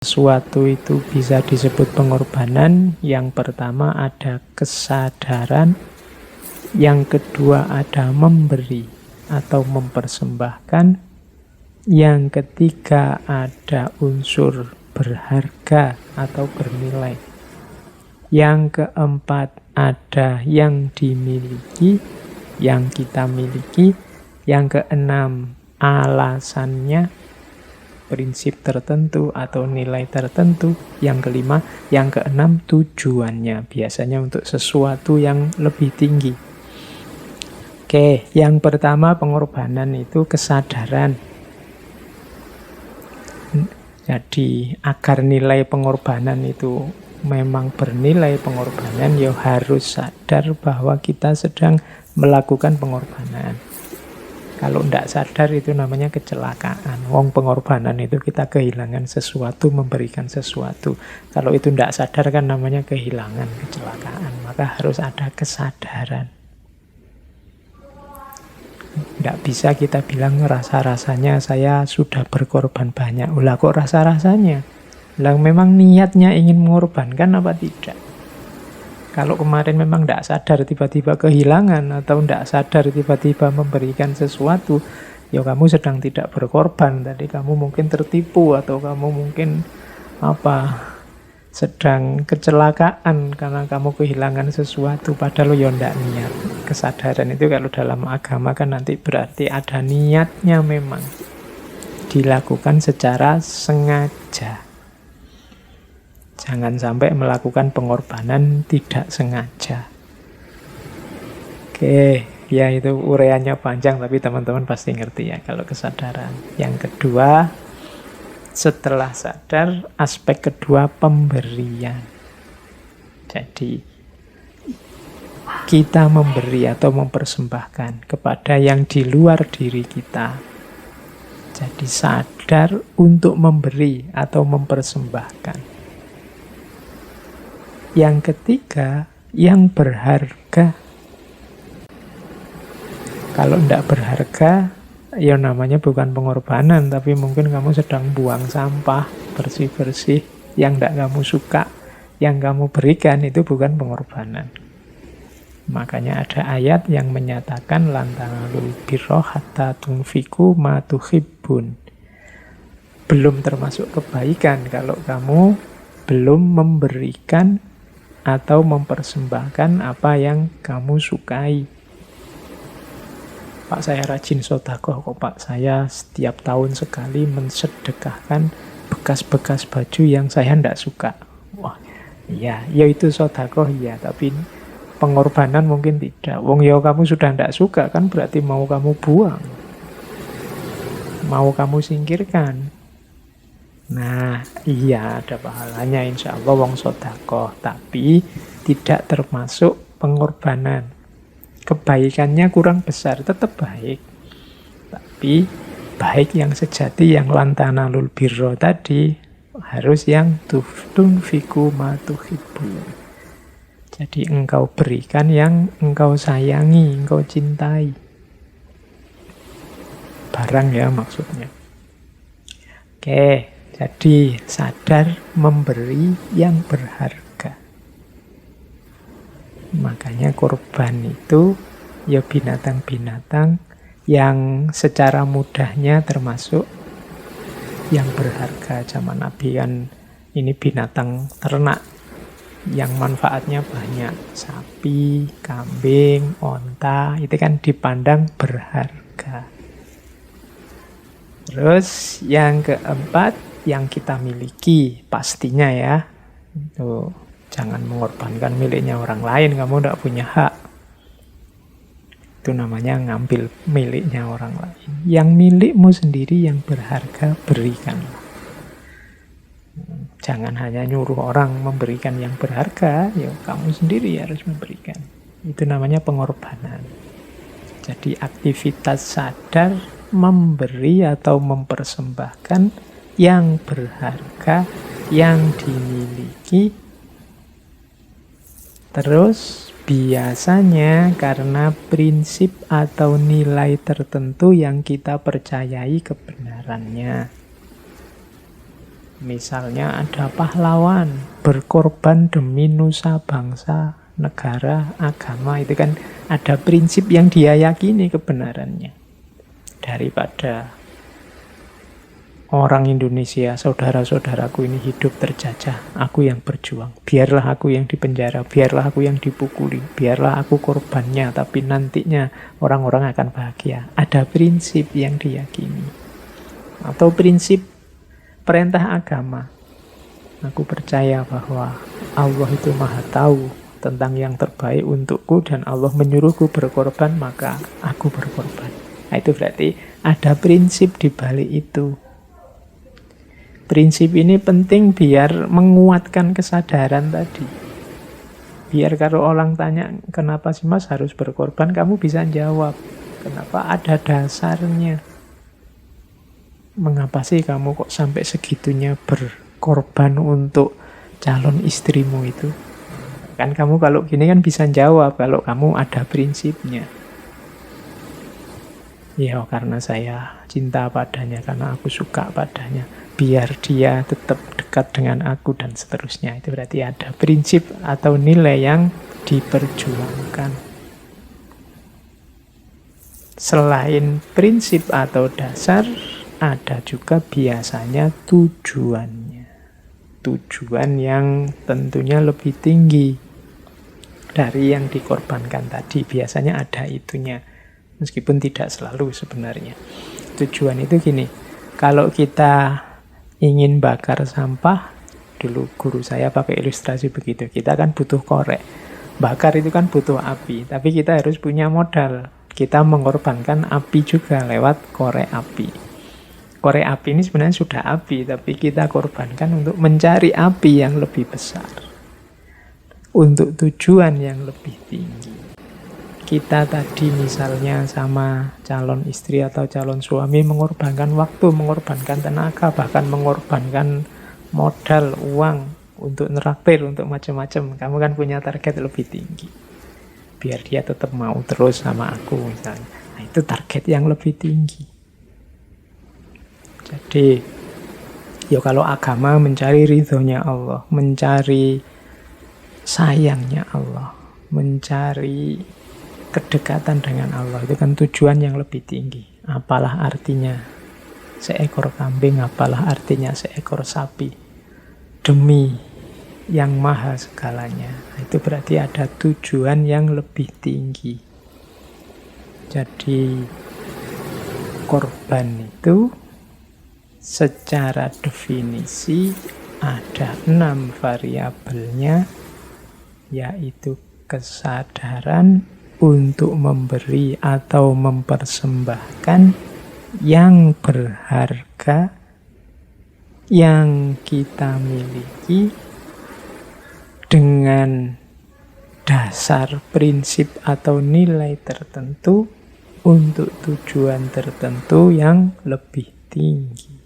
Sesuatu itu bisa disebut pengorbanan. Yang pertama ada kesadaran, yang kedua ada memberi atau mempersembahkan, yang ketiga ada unsur berharga atau bernilai, yang keempat ada yang dimiliki, yang kita miliki, yang keenam alasannya, prinsip tertentu atau nilai tertentu, yang kelima, yang keenam tujuannya, biasanya untuk sesuatu yang lebih tinggi. Oke, yang pertama pengorbanan itu kesadaran. Jadi agar nilai pengorbanan itu memang bernilai pengorbanan, ya harus sadar bahwa kita sedang melakukan pengorbanan. Kalau tidak sadar itu namanya kecelakaan. Wong pengorbanan itu kita kehilangan sesuatu, memberikan sesuatu. Kalau itu tidak sadar kan namanya kehilangan, kecelakaan. Maka harus ada kesadaran. Tidak bisa kita bilang rasa-rasanya saya sudah berkorban banyak. Ulah kok rasa-rasanya? Lah memang niatnya ingin mengorbankan apa tidak? Kalau kemarin memang tidak sadar tiba-tiba kehilangan, atau tidak sadar tiba-tiba memberikan sesuatu, ya kamu sedang tidak berkorban. Tadi kamu mungkin tertipu, atau kamu mungkin sedang kecelakaan karena kamu kehilangan sesuatu, padahal ya tidak niat. Kesadaran itu kalau dalam agama kan nanti berarti ada niatnya, memang dilakukan secara sengaja. Jangan sampai melakukan pengorbanan tidak sengaja. Oke, ya itu uraiannya panjang, tapi teman-teman pasti ngerti ya kalau kesadaran. Yang kedua, setelah sadar, aspek kedua pemberian. Jadi kita memberi atau mempersembahkan kepada yang di luar diri kita. Jadi sadar untuk memberi atau mempersembahkan. Yang ketiga, yang berharga. Kalau tidak berharga, ya namanya bukan pengorbanan, tapi mungkin kamu sedang buang sampah, bersih-bersih, yang tidak kamu suka, yang kamu berikan itu bukan pengorbanan. Makanya ada ayat yang menyatakan lan tanalul birra hatta tunfiqu ma tuhibbun. Belum termasuk kebaikan kalau kamu belum memberikan atau mempersembahkan apa yang kamu sukai. Pak, saya rajin sedekah kok Pak, saya setiap tahun sekali mensedekahkan bekas-bekas baju yang saya tidak suka. Wah, iya, ya itu sedekah iya, tapi pengorbanan mungkin tidak. Wong ya kamu sudah tidak suka kan berarti mau kamu buang, mau kamu singkirkan. Nah, iya ada pahalanya insya Allah wong sedekah, tapi tidak termasuk pengorbanan. Kebaikannya kurang besar, tetap baik. Tapi baik yang sejati, yang lan tanalul birra tadi, harus yang tunfiqu ma tuhibbun. Jadi engkau berikan yang engkau sayangi, engkau cintai. Barang ya maksudnya. Oke. Jadi sadar memberi yang berharga. Makanya korban itu ya binatang-binatang yang secara mudahnya termasuk yang berharga. Zaman Nabi kan ini binatang ternak yang manfaatnya banyak. Sapi, kambing, onta, itu kan dipandang berharga. Terus yang keempat, yang kita miliki pastinya ya. Itu jangan mengorbankan miliknya orang lain, kamu tidak punya hak. Itu namanya ngambil miliknya orang lain. Yang milikmu sendiri yang berharga, berikanlah. Jangan hanya nyuruh orang memberikan yang berharga, ya kamu sendiri harus memberikan. Itu namanya pengorbanan. Jadi aktivitas sadar memberi atau mempersembahkan yang berharga, yang dimiliki. Terus biasanya karena prinsip atau nilai tertentu yang kita percayai kebenarannya. Misalnya ada pahlawan berkorban demi nusa bangsa, negara, agama, itu kan ada prinsip yang dia yakini kebenarannya. Daripada orang Indonesia, saudara-saudaraku ini hidup terjajah, aku yang berjuang. Biarlah aku yang dipenjara, biarlah aku yang dipukuli, biarlah aku korbannya, tapi nantinya orang-orang akan bahagia. Ada prinsip yang diyakini. Atau prinsip perintah agama. Aku percaya bahwa Allah itu maha tahu tentang yang terbaik untukku dan Allah menyuruhku berkorban, maka aku berkorban. Nah, itu berarti ada prinsip di balik itu. Prinsip ini penting biar menguatkan kesadaran tadi. Biar kalau orang tanya, kenapa sih Mas harus berkorban, kamu bisa jawab. Kenapa? Ada dasarnya. Mengapa sih kamu kok sampai segitunya berkorban untuk calon istrimu itu? Kan kamu kalau gini kan bisa jawab, kalau kamu ada prinsipnya. Ya karena saya cinta padanya, karena aku suka padanya. Biar dia tetap dekat dengan aku dan seterusnya. Itu berarti ada prinsip atau nilai yang diperjuangkan. Selain prinsip atau dasar, ada juga biasanya tujuannya. Tujuan yang tentunya lebih tinggi dari yang dikorbankan tadi. Biasanya ada itunya. Meskipun tidak selalu sebenarnya. Tujuan itu gini, kalau kita ingin bakar sampah, dulu guru saya pakai ilustrasi begitu, kita kan butuh korek. Bakar itu kan butuh api, tapi kita harus punya modal. Kita mengorbankan api juga lewat korek api. Korek api ini sebenarnya sudah api, tapi kita korbankan untuk mencari api yang lebih besar. Untuk tujuan yang lebih tinggi. Kita tadi misalnya sama calon istri atau calon suami mengorbankan waktu, mengorbankan tenaga, bahkan mengorbankan modal, uang untuk neraktir, untuk macam-macam. Kamu kan punya target lebih tinggi. Biar dia tetap mau terus sama aku misalnya. Nah, itu target yang lebih tinggi. Jadi, ya kalau agama mencari ridhonya Allah, mencari sayangnya Allah, mencari kedekatan dengan Allah, itu kan tujuan yang lebih tinggi. Apalah artinya seekor kambing, apalah artinya seekor sapi demi yang maha segalanya. Itu berarti ada tujuan yang lebih tinggi. Jadi korban itu secara definisi ada 6 variabelnya, yaitu kesadaran untuk memberi atau mempersembahkan yang berharga yang kita miliki dengan dasar prinsip atau nilai tertentu untuk tujuan tertentu yang lebih tinggi.